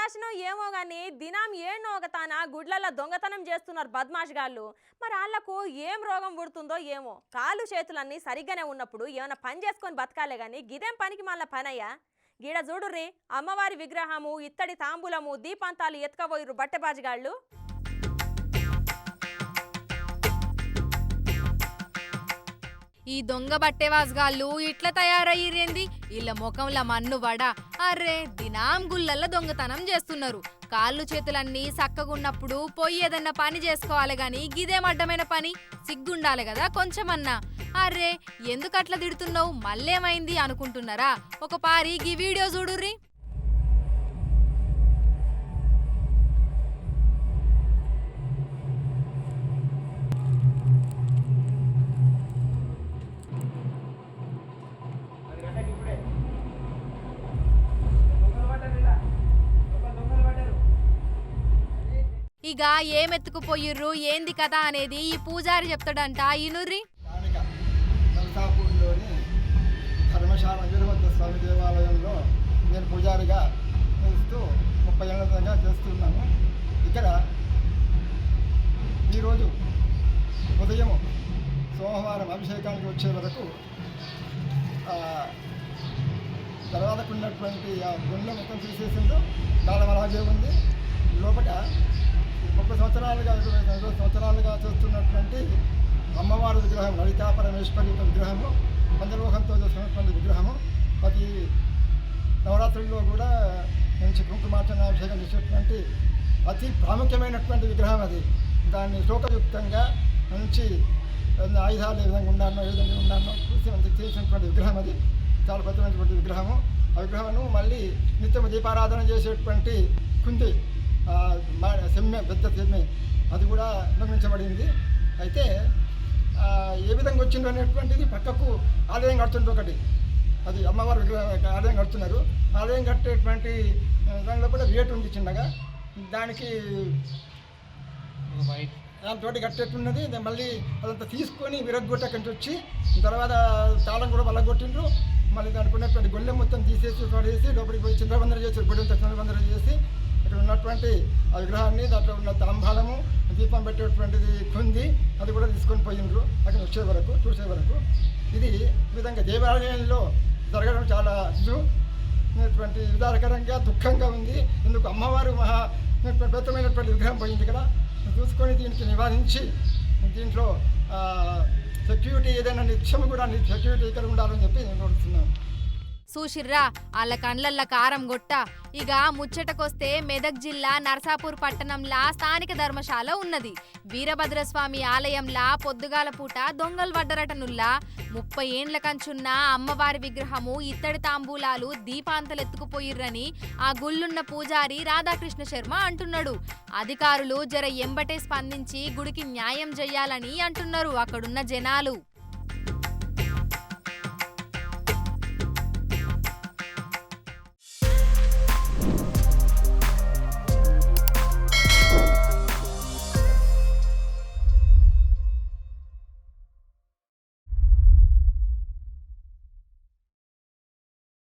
రాసినో ఏమో గాని దినం ఏనో ఒక తాన గుడ్లల్ల దొంగతనం చేస్తున్నారు బద్మాష్గాళ్ళు. మరి వాళ్ళకు ఏం రోగం పుడుతుందో ఏమో. కాళ్ళు చేతులన్నీ సరిగ్గానే ఉన్నప్పుడు ఏమైనా పని చేసుకొని బతకాలే గాని గిదేం పనికి మళ్ళా పనయ్యా. గీడ చూడుర్రి, అమ్మవారి విగ్రహము, ఇత్తడి తాంబూలము, దీపాంతాలు ఎత్తుకపోయిర్రు బట్టెబాజిగాళ్ళు. ఈ దొంగ బట్టెవాజగాళ్ళు ఇట్లా తయారయ్యేంది? ఇళ్ళ ముఖంల మన్ను వడ. అర్రే దినాం గుళ్ళల్లో దొంగతనం చేస్తున్నారు. కాళ్ళు చేతులన్నీ సక్కగున్నప్పుడు పోయి ఏదన్నా పని చేసుకోవాలి గాని గిదేం అడ్డమైన పని? సిగ్గుండాలి కదా కొంచెమన్నా. అర్రే ఎందుకట్లా తిడుతున్నావు, మళ్ళేమైంది అనుకుంటున్నారా? ఒక పారి గీ వీడియో చూడుర్రి. ఇక ఏమెత్తుకుపోయిర్రు ఏంది కదా అనేది ఈ పూజారి చెప్తాడంట. ఇనుర్రి. ధర్మశాల వీరభద్ర స్వామి దేవాలయంలో నేను పూజారిగా చేస్తూ 30 ఏళ్ల దాకా చేస్తున్నాను. ఇక్కడ ఈరోజు ఉదయం సోమవారం అభిషేకానికి వచ్చే వరకు తర్వాతకు ఉన్నటువంటి ఆ గుండె మొత్తం తీసేసిందో కాలం అలాగే ఉంది. లోపల 30 సంవత్సరాలుగా 22 సంవత్సరాలుగా చేస్తున్నటువంటి అమ్మవారి విగ్రహం, లలితా పరమేశ్వరి విగ్రహము, పంచలోహంతో చేస్తున్నటువంటి విగ్రహము. అది నవరాత్రుల్లో కూడా మంచి కుంకుమార్చన అభిషేకం చేసేటువంటి అతి ప్రాముఖ్యమైనటువంటి విగ్రహం అది. దాన్ని శోకయుక్తంగా మంచి ఆయుధాలు ఏ విధంగా ఉండాలో చూసి మంచి చేసినటువంటి విగ్రహం అది. చాలా పెద్దమైనటువంటి విగ్రహము. ఆ విగ్రహము మళ్ళీ నిత్యం దీపారాధన చేసేటువంటి కుంది సెమ్మె, పెద్ద సెమ్మె, అది కూడా నిర్మించబడింది. అయితే ఏ విధంగా వచ్చిందో అనేటువంటిది పక్కకు ఆలయం కడుతుండ్రు ఒకటి. అది అమ్మవారి విగ్రహం ఆలయం కడుతున్నారు. ఆలయం కట్టేటువంటి దానిలో కూడా రేటు ఉంది చిన్నగా. దానికి దానితోటి కట్టేట్టున్నది. మళ్ళీ అదంతా తీసుకొని విరగ్గొట్టకంచి వచ్చి తర్వాత తాళం కూడా వల్లగొట్టిండ్రు. మళ్ళీ దానికి ఉన్నటువంటి గొల్లెం మొత్తం తీసేసి పడేసి లోపలికి పోయి చింద్రబందర చేసి గుడి చింద్రబందర చేసి ఇక్కడ ఉన్నటువంటి ఆ విగ్రహాన్ని, దాంట్లో ఉన్న తాంబాలము, దీపం పెట్టేటువంటిది కుంది, అది కూడా తీసుకొని పోయినరు అక్కడ వచ్చే వరకు చూసే వరకు. ఇది ఈ విధంగా దేవాలయంలో జరగడం చాలా విధానకరంగా దుఃఖంగా ఉంది. ఎందుకు అమ్మవారు పవిత్రమైనటువంటి విగ్రహం పోయింది కదా. చూసుకొని దీనికి నివారించి దీంట్లో సెక్యూరిటీ ఏదైనా నిత్యం కూడా సెక్యూరిటీ ఇక్కడ ఉండాలని చెప్పి నేను కోరుతున్నాను. చూసిర్రా వాళ్ళ కండ్లల్ల కారం గొట్ట. ఇక ముచ్చటకొస్తే మెదక్ జిల్లా నర్సాపూర్ పట్టణంలా స్థానిక ధర్మశాల ఉన్నది. వీరభద్రస్వామి ఆలయంలా పొద్దుగాల పూట దొంగలు వడ్డరటనుల్లా 30 ఏండ్ల కంచున్న అమ్మవారి విగ్రహము, ఇత్తడి తాంబూలాలు, దీపాంతలెత్తుకుపోయిర్రని ఆ గుళ్ళున్న పూజారి రాధాకృష్ణ శర్మ అంటున్నాడు. అధికారులు జర ఎంబటే స్పందించి గుడికి న్యాయం చెయ్యాలని అంటున్నారు అక్కడున్న జనాలు.